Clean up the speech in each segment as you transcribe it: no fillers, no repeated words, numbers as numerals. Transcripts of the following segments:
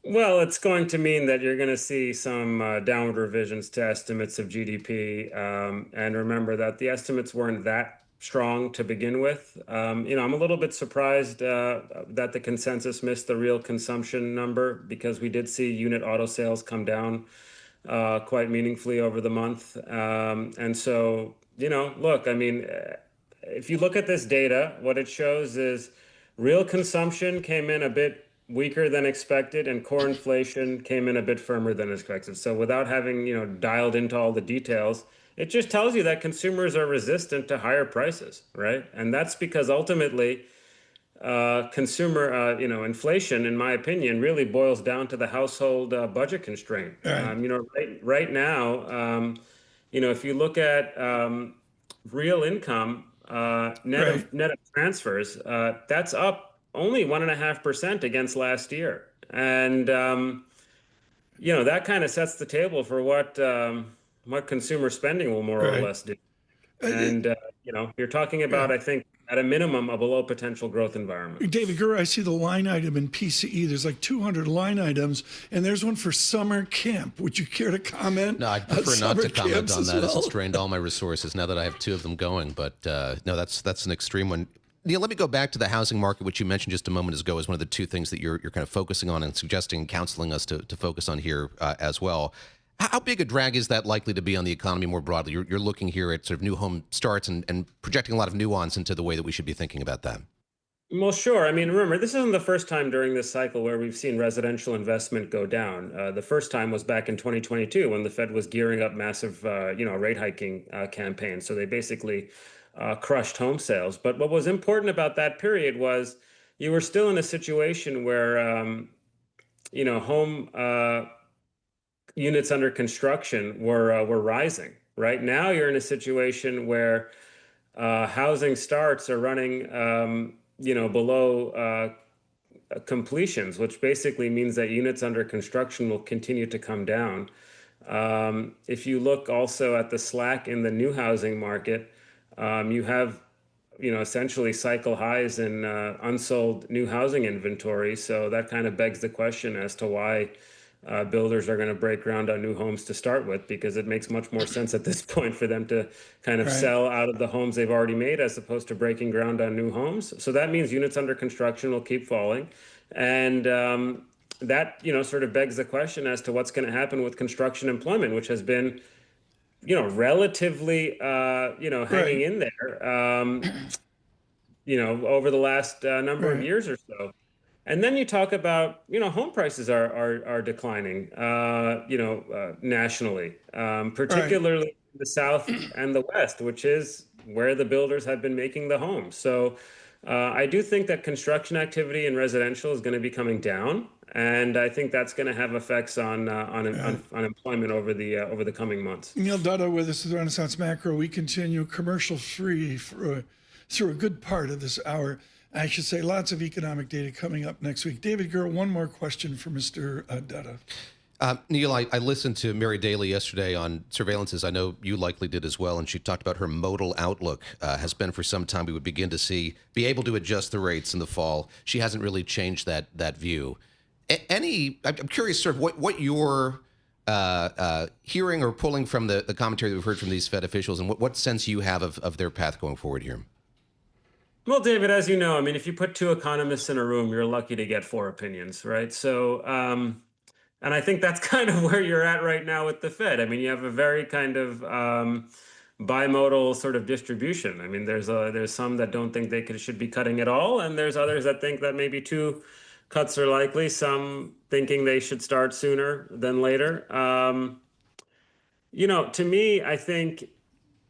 Well, it's going to mean that you're going to see some downward revisions to estimates of GDP. And remember that the estimates weren't that strong to begin with. I'm a little bit surprised that the consensus missed the real consumption number because we did see unit auto sales come down quite meaningfully over the month. And so, look, I mean, if you look at this data, what it shows is real consumption came in a bit weaker than expected, and core inflation came in a bit firmer than expected. So without having, dialed into all the details, it just tells you that consumers are resistant to higher prices, right? And that's because ultimately, consumer, inflation, in my opinion, really boils down to the household budget constraint. Right. Right now, if you look at real income, Right. net of transfers, that's up only 1.5% against last year, and that kind of sets the table for what consumer spending will more or Right. less do. Uh, And you're talking yeah. about, I think, at a minimum, a below potential growth environment. David Gurr, I see the line item in PCE. There's like 200 line items, and there's one for summer camp. Would you care to comment No, I'd on prefer not summer to comment camps on as that as it's well? drained all my resources now that I have two of them going. But no, that's an extreme one. Neil, let me go back to the housing market, which you mentioned just a moment ago as one of the two things that you're kind of focusing on and suggesting, counseling us to focus on here as well. How big a drag is that likely to be on the economy more broadly? You're looking here at sort of new home starts and projecting a lot of nuance into the way that we should be thinking about that. Well, sure. I mean, remember, this isn't the first time during this cycle where we've seen residential investment go down. The first time was back in 2022 when the Fed was gearing up massive, rate hiking campaigns. So they basically crushed home sales. But what was important about that period was you were still in a situation where, home units under construction were rising. Right now, you're in a situation where housing starts are running, below completions, which basically means that units under construction will continue to come down. If you look also at the slack in the new housing market, you have, essentially cycle highs in unsold new housing inventory. So that kind of begs the question as to why builders are going to break ground on new homes to start with, because it makes much more sense at this point for them to kind of Right. sell out of the homes they've already made as opposed to breaking ground on new homes. So that means units under construction will keep falling. And that, sort of begs the question as to what's going to happen with construction employment, which has been, relatively, hanging Right. in there, over the last number of Right. years or so. And then you talk about, home prices are declining, nationally, Right. particularly in the South and the West, which is where the builders have been making the homes. So I do think that construction activity in residential is going to be coming down, and I think that's going to have effects Yeah. on unemployment over the coming months. Neil Dutta with us with Renaissance Macro. We continue commercial free through a good part of this hour. I should say lots of economic data coming up next week. David Gurr, one more question for Mr. Dutta. Neil, I listened to Mary Daly yesterday on surveillances. I know you likely did as well, and she talked about her modal outlook has been for some time we would begin to be able to adjust the rates in the fall. She hasn't really changed that view. I'm curious, sort of what you're hearing or pulling from the commentary that we've heard from these Fed officials, and what sense you have of their path going forward here. Well, David, as you know, I mean, if you put two economists in a room, you're lucky to get four opinions, right? So, and I think that's kind of where you're at right now with the Fed. I mean, you have a very kind of bimodal sort of distribution. I mean, there's some that don't think should be cutting at all, and there's others that think that maybe two cuts are likely. Some thinking they should start sooner than later. To me, I think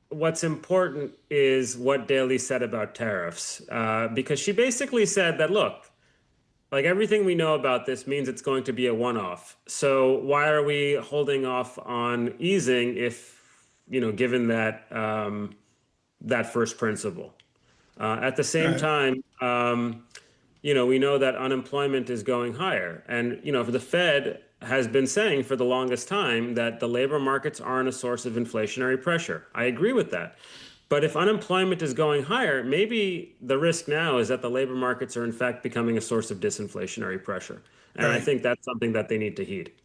what's important is what Daly said about tariffs, because she basically said that, look, like everything we know about this means it's going to be a one-off. So why are we holding off on easing if, given that first principle? At the same Right. time, we know that unemployment is going higher. And, the Fed has been saying for the longest time that the labor markets aren't a source of inflationary pressure. I agree with that. But if unemployment is going higher, maybe the risk now is that the labor markets are in fact becoming a source of disinflationary pressure. And I Right. think that's something that they need to heed.